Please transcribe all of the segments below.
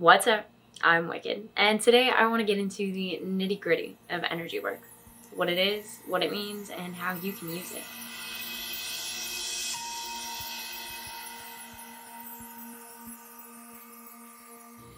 What's up? I'm Wicked, and today I want to get into the nitty-gritty of energy work. What it is, what it means, and how you can use it.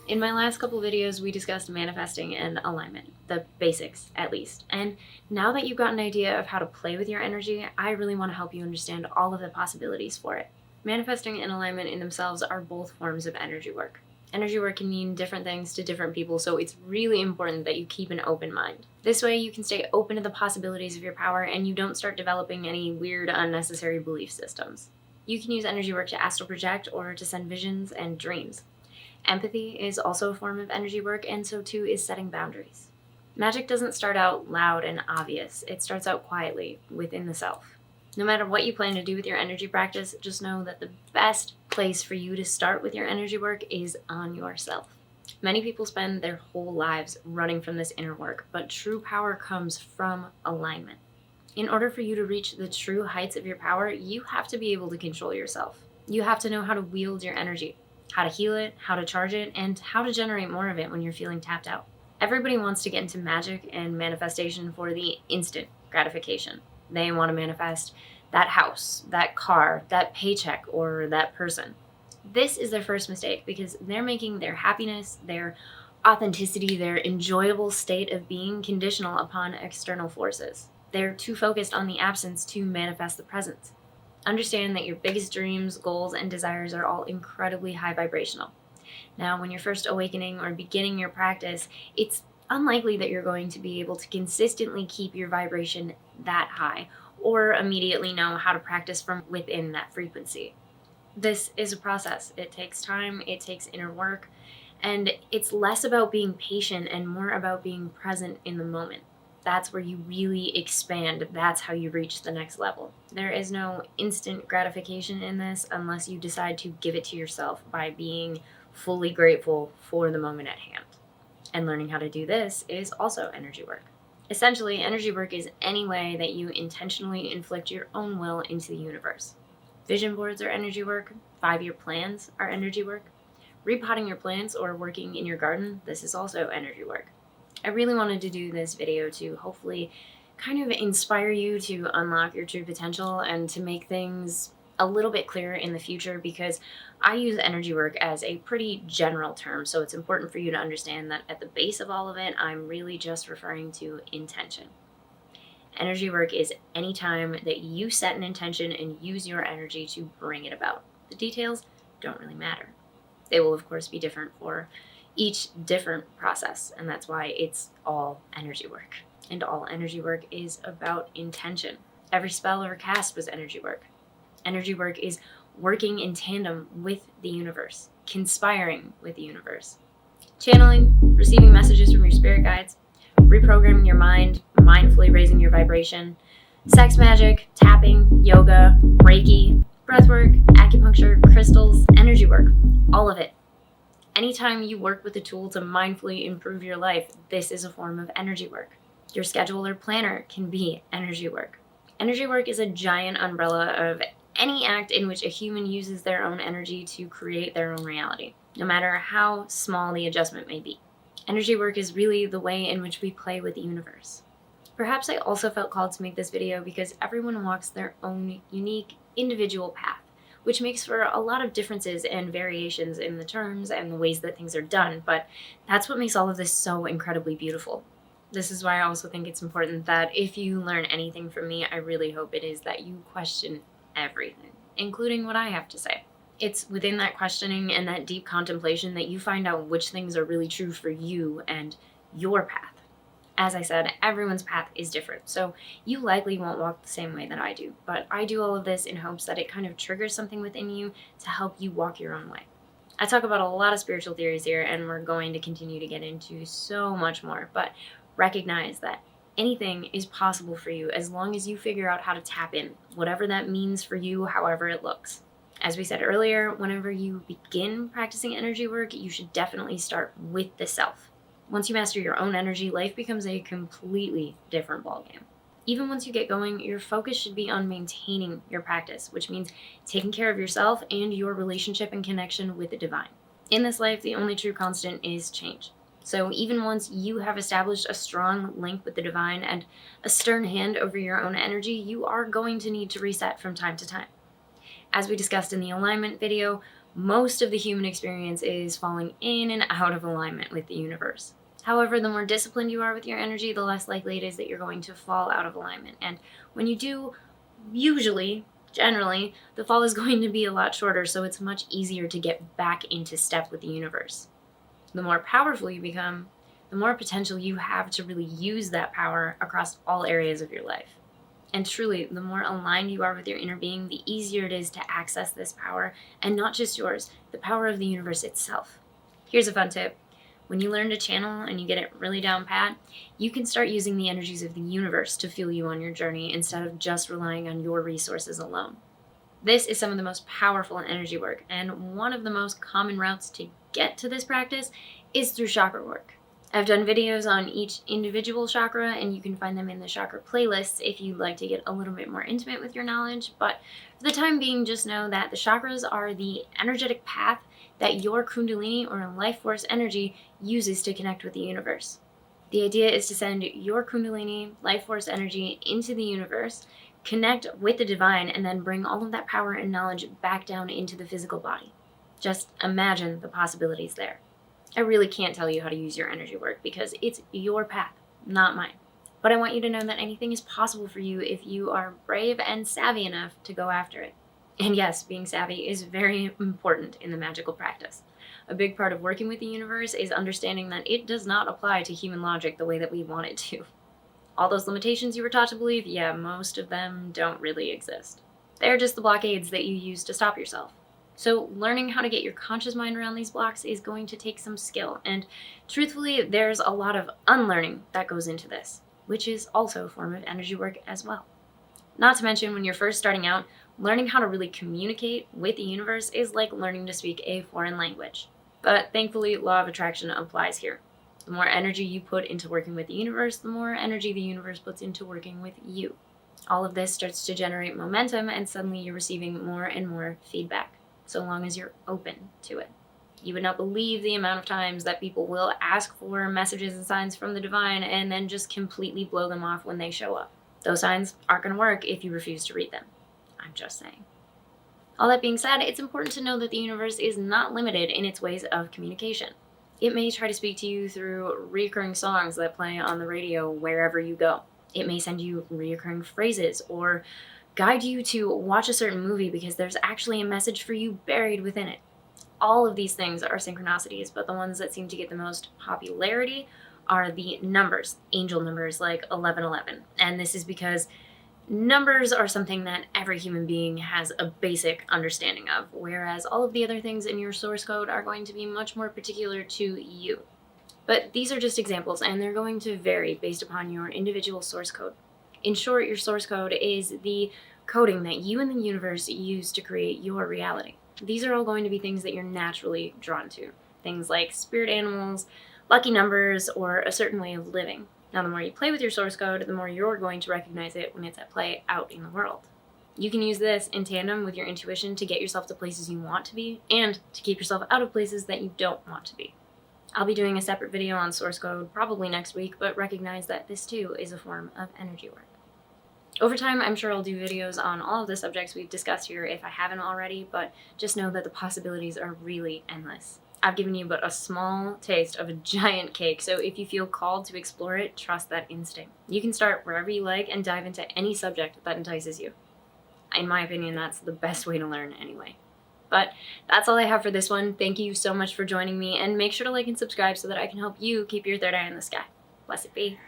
In my last couple videos, we discussed manifesting and alignment, the basics at least. And now that you've got an idea of how to play with your energy, I really want to help you understand all of the possibilities for it. Manifesting and alignment in themselves are both forms of energy work. Energy work can mean different things to different people, so it's really important that you keep an open mind. This way you can stay open to the possibilities of your power and you don't start developing any weird, unnecessary belief systems. You can use energy work to astral project or to send visions and dreams. Empathy is also a form of energy work, and so too is setting boundaries. Magic doesn't start out loud and obvious. It starts out quietly, within the self. No matter what you plan to do with your energy practice, just know that the best place for you to start with your energy work is on yourself. Many people spend their whole lives running from this inner work, but true power comes from alignment. In order for you to reach the true heights of your power, you have to be able to control yourself. You have to know how to wield your energy, how to heal it, how to charge it, and how to generate more of it when you're feeling tapped out. Everybody wants to get into magic and manifestation for the instant gratification. They want to manifest that house, that car, that paycheck, or that person. This is their first mistake because they're making their happiness, their authenticity, their enjoyable state of being conditional upon external forces. They're too focused on the absence to manifest the present. Understand that your biggest dreams, goals, and desires are all incredibly high vibrational. Now, when you're first awakening or beginning your practice, it's unlikely that you're going to be able to consistently keep your vibration that high or immediately know how to practice from within that frequency. This is a process. It takes time, it takes inner work, and it's less about being patient and more about being present in the moment. That's where you really expand. That's how you reach the next level. There is no instant gratification in this unless you decide to give it to yourself by being fully grateful for the moment at hand. And learning how to do this is also energy work. Essentially, energy work is any way that you intentionally inflict your own will into the universe. Vision boards are energy work. 5-year plans are energy work. Repotting your plants or working in your garden, this is also energy work. I really wanted to do this video to hopefully kind of inspire you to unlock your true potential and to make things a little bit clearer in the future, because I use energy work as a pretty general term, so it's important for you to understand that at the base of all of it, I'm really just referring to intention. Energy work is any time that you set an intention and use your energy to bring it about. The details don't really matter. They will, of course, be different for each different process, and that's why it's all energy work. And all energy work is about intention. Every spell or cast was energy work. Energy work is working in tandem with the universe, conspiring with the universe. Channeling, receiving messages from your spirit guides, reprogramming your mind, mindfully raising your vibration, sex magic, tapping, yoga, Reiki, breathwork, acupuncture, crystals, energy work, all of it. Anytime you work with a tool to mindfully improve your life, this is a form of energy work. Your schedule or planner can be energy work. Energy work is a giant umbrella of any act in which a human uses their own energy to create their own reality, no matter how small the adjustment may be. Energy work is really the way in which we play with the universe. Perhaps I also felt called to make this video because everyone walks their own unique, individual path, which makes for a lot of differences and variations in the terms and the ways that things are done, but that's what makes all of this so incredibly beautiful. This is why I also think it's important that if you learn anything from me, I really hope it is that you question everything, including what I have to say. It's within that questioning and that deep contemplation that you find out which things are really true for you and your path. As I said, everyone's path is different, so you likely won't walk the same way that I do, but I do all of this in hopes that it kind of triggers something within you to help you walk your own way. I talk about a lot of spiritual theories here, and we're going to continue to get into so much more, but recognize that anything is possible for you as long as you figure out how to tap in, whatever that means for you, however it looks. As we said earlier, whenever you begin practicing energy work, you should definitely start with the self. Once you master your own energy, life becomes a completely different ballgame. Even once you get going, your focus should be on maintaining your practice, which means taking care of yourself and your relationship and connection with the divine. In this life, the only true constant is change. So even once you have established a strong link with the divine and a stern hand over your own energy, you are going to need to reset from time to time. As we discussed in the alignment video, most of the human experience is falling in and out of alignment with the universe. However, the more disciplined you are with your energy, the less likely it is that you're going to fall out of alignment. And when you do, generally, the fall is going to be a lot shorter, so it's much easier to get back into step with the universe. The more powerful you become, the more potential you have to really use that power across all areas of your life. And truly, the more aligned you are with your inner being, the easier it is to access this power, and not just yours, the power of the universe itself. Here's a fun tip. When you learn to channel and you get it really down pat, you can start using the energies of the universe to fuel you on your journey instead of just relying on your resources alone. This is some of the most powerful energy work, and one of the most common routes to get to this practice is through chakra work. I've done videos on each individual chakra, and you can find them in the chakra playlists if you'd like to get a little bit more intimate with your knowledge. But for the time being, just know that the chakras are the energetic path that your kundalini or life force energy uses to connect with the universe. The idea is to send your kundalini life force energy into the universe, connect with the divine, and then bring all of that power and knowledge back down into the physical body. Just imagine the possibilities there. I really can't tell you how to use your energy work because it's your path, not mine. But I want you to know that anything is possible for you if you are brave and savvy enough to go after it. And yes, being savvy is very important in the magical practice. A big part of working with the universe is understanding that it does not apply to human logic the way that we want it to. All those limitations you were taught to believe, most of them don't really exist. They're just the blockades that you use to stop yourself. So learning how to get your conscious mind around these blocks is going to take some skill, and truthfully, there's a lot of unlearning that goes into this, which is also a form of energy work as well. Not to mention, when you're first starting out, learning how to really communicate with the universe is like learning to speak a foreign language. But thankfully, law of attraction applies here. The more energy you put into working with the universe, the more energy the universe puts into working with you. All of this starts to generate momentum, and suddenly you're receiving more and more feedback, so long as you're open to it. You would not believe the amount of times that people will ask for messages and signs from the divine and then just completely blow them off when they show up. Those signs aren't going to work if you refuse to read them. I'm just saying. All that being said, it's important to know that the universe is not limited in its ways of communication. It may try to speak to you through recurring songs that play on the radio wherever you go. It may send you recurring phrases or guide you to watch a certain movie because there's actually a message for you buried within it. All of these things are synchronicities, but the ones that seem to get the most popularity are the numbers, angel numbers like 1111. And this is because numbers are something that every human being has a basic understanding of, whereas all of the other things in your source code are going to be much more particular to you. But these are just examples, and they're going to vary based upon your individual source code. In short, your source code is the coding that you and the universe use to create your reality. These are all going to be things that you're naturally drawn to. Things like spirit animals, lucky numbers, or a certain way of living. Now, the more you play with your source code, the more you're going to recognize it when it's at play out in the world. You can use this in tandem with your intuition to get yourself to places you want to be and to keep yourself out of places that you don't want to be. I'll be doing a separate video on source code probably next week, but recognize that this too is a form of energy work. Over time, I'm sure I'll do videos on all of the subjects we've discussed here if I haven't already, but just know that the possibilities are really endless. I've given you but a small taste of a giant cake, so if you feel called to explore it, trust that instinct. You can start wherever you like and dive into any subject that entices you. In my opinion, that's the best way to learn anyway. But that's all I have for this one. Thank you so much for joining me, and make sure to like and subscribe so that I can help you keep your third eye in the sky. Blessed be.